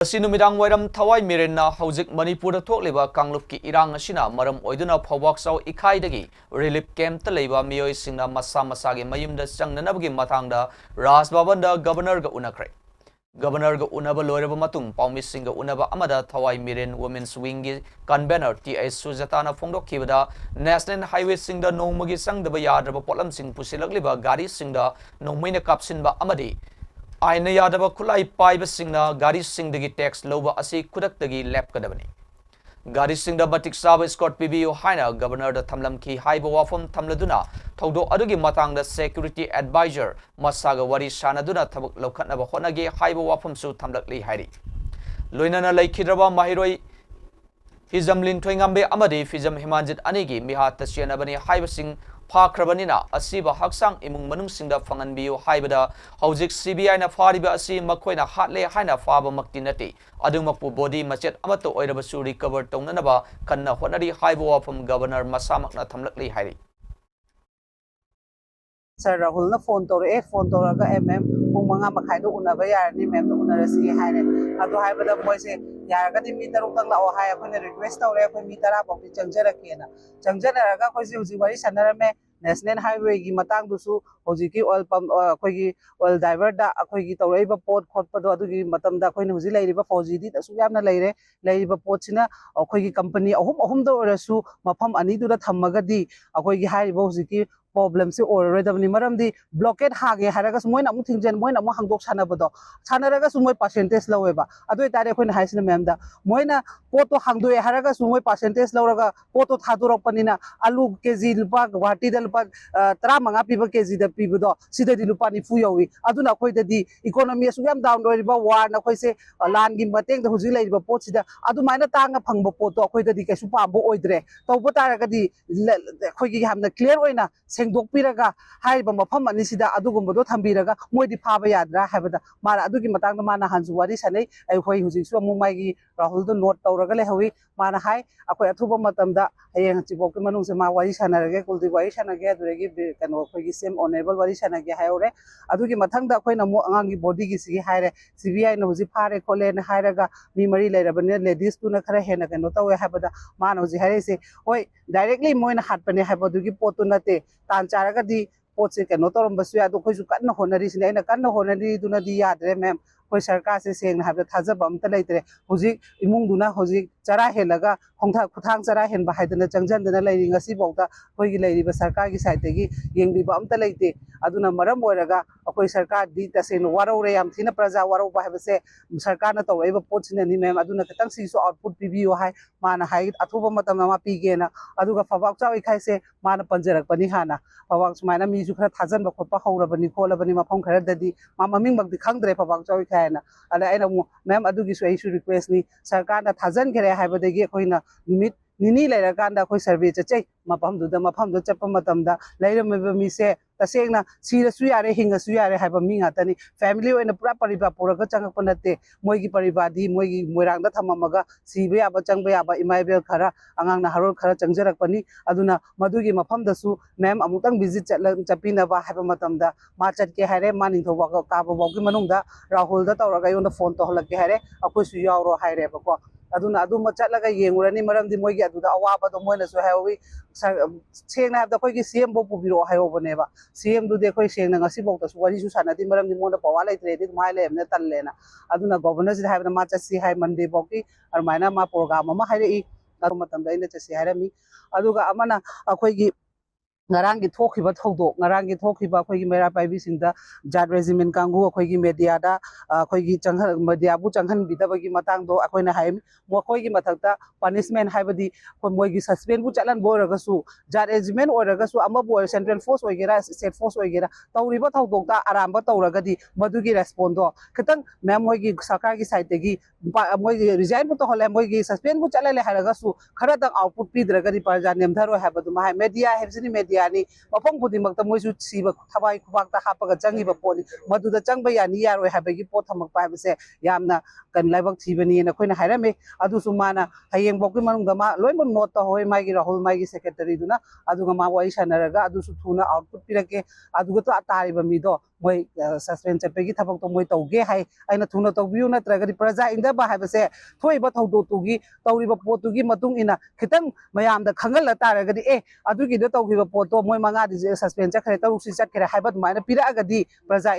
Sinumidang Wairam Thawai Mirena Hauzik Manipur Tokliba Kangluki Irang Ashina Maram Oiduna Pawaksaw Ikaidagi Relief Camp Taleba Miyoi Singna Masa Masagi Mayumda Sangnanabagi Matangda Ras Babanda Governor Ga Unakre Governor Ga Unaba Loiraba Matung Paumis Singa Unaba Amada Thawai Miren Women's Wing Convener T.S. Sujatana Fongdok Kibada National Highway Singda Nomagi Sangdaba Yadraba Polam Sing Pusilagliba Gari Singda Nomina Kapsinba Amadi Aina Yadaba Khutulai Paiba Singna Gari Singdagi tax Louba asi Khudaktagi Lephangadabani Gari Singda Batik Saba Scott PBO Haina Governor the Thamlamki Haiba Wafam Thamladuna Todo Adugi Matang the Security Advisor Masaga Wari Shanaduna Tabuk Lokatnaba Honagi Haiba Wafam Su Thamlakli Hari Luinana Laikidraba Mahiroi Fizam Lin Twingambe Amadi Fizam Himanjit Anigi Miha Tasyanabani Haiba Sing Pakrabanina Asiba Haksang Imung Manung Singda Fanganbio Haibada Hauzik CBI na Fariba Asi Makoina Hatle Haina Faba Maktinati Adumakpu Body Machet Amato Oirabasu recover Tonganaba Kana Honari Haibo from Governor Masamakna Tamlakli Hari Sir Rahul na phone toraga kung mga makaido unabaya ni mem unarasi haine ado haibada moise yaraga di mitaruk tang lao haya ko request tawre ko mitara bok changjara kena changjara raga ko si wari sanara me National Highway gi matang dusu hojiki oil pump akoigi oil diver da akoigi tawreiba pot khotpado adugi matamda akoini hoji leiriba fauji da su yamna leire leiriba pot sina akoigi company ahum da orasu mafam ani du da thammaga di akoigi haiba hojiki problem se already maram di blockade hage haraga moina mu thingjen moina mu hangdok sanabado sanaraga sumoi percentage laweba adoi tare khoina haisina mem da moina poto hangdoi haraga sumoi percentage lawraga poto thadurok panina alu kg lupa gwati da lupa 15 piba kg da pibado sida di lupa ni fu yawi aduna khoi da di economy su yam down roiba war na khoi se lan gi mateng da huji leiba pot sida adu maina tanga phangba poto khoi da di kaisu pambo oidre tawbo taraga di khoi gi hamna clear oina Sengdokpiraga haiba mafam anisida adugumbado thambiraga moidi phaba yadra haibada mara adugi matangda mana hanju wari sanai ai hoi hujiksu amu maigi Rahul do note tawraga lehawi mana hai akoi athuba matamda hayeng chibok ke manung se ma wari sanarage kuldi wari sanage aduregi kano khoigi same honorable wari sanage hayore adugi mathangda akoi namu angangi body gi sigi haire CBI no huji phare khole na hairaga mi mari leirabane ladies tu na khara hena kano tawe haibada mana huji haire se hoi directly moina hatpane haibadugi potu nate tan charaga di potse kano torom basu ya do khoisu kanna honari sine ina kanna honari duna di yadre mem koi sarkar se sengna habda thajaba amta leitre hoji imung duna hoji chara helaga hongtha khuthang chara hen ba haidana changjan dana leiri ngasi bauta koi gi leiri ba sarkar gi side gi yengbi ba amta leite aduna maram oiraga akoi sarkar di tase no warore yam thina praja waro ba habse sarkar na tawaiba potsina ni mem aduna katang si so output pbo hai mana hai athuba matam na ma pigena aduga fabak chawi khaise mana panjarak pani hana fabak sumaina mi ju khara thajan ba khotpa haurabani kholabani mafam khara dadi ma maming bagdi khangdre fabak chawi khaina ala aina mem adugi su isu request ni sarkar na thajan khere haibadagi khoina numit nini leira kanda khoi survey chachai mafam do chappa matamda leirameba mi se tasengna sira su yare hinga su yare haiba mi ngatani family oina pura pariba poraga changakpa nate moigi paribadi moigi moirang da thamamaga sibe aba changba aba imaibel khara angang na harol khara changjarakpani aduna madugi mafam da su mem amutang visit chapina ba haiba matamda ma chatke haire maning thoba ka ba bogi manungda Rahul da tawraga yona phone to holakke haire akoi su yawro haire ba ko aduna aduma chatlaga yengurani maramdi moigi aduda awaba do moina su hawi sengna habda khoi gi CM bo pubiro hayobane ba CM du de khoi sengna ngasi bok ta su wari su sanadi maramdi monda pawala itre di mai le emne tallena aduna governor ji haibna ma chasi hai mande boki armaina ma program ma haire i matam da ina chasi harami aduga amana khoi gi ngarangi thokiba thodo ngarangi thokiba khoi gi mera paibi singda jat regiment kangu khoi gi media da khoi gi changhan media bu changhan bidabagi matang do akoina haim mo khoi gi mathakta punishment haibadi khoi moi gi suspend bu chalan boraga su jat regiment oraga su ama bo central force oigera state force oigera tawriba thodok ta aramba tawraga di madugi respond do khitang mem moi gi sarkar gi side gi moi gi resign bu to hole moi gi suspend bu chalale haraga su khara dang output pidraga di parja nemtharo habadu ma media hebsini media yani mafam budimakta moisu siba Thawai khubakta hapaga changiba poni maduda changba yani yaroi habagi pot thamakpa habse yamna kan laibak thibani na khoina hairame adu sumana hayeng bokki manungda ma loimon note ta hoi magi Rahul magi secretary duna aduga ma wai sanaraga adu su thuna output pirake aduga to atari ba mi do moi suspend chapegi thabak to moi tauge hai aina thuna tawbiu natragadi praja indaba haibase thoiba thawdo tugi tawriba potugi matung ina khitang mayam da khangal la taragadi adugi da tawgiba poto moi manga di suspend chakhre taruk si chakhre haibat maina pira agadi praja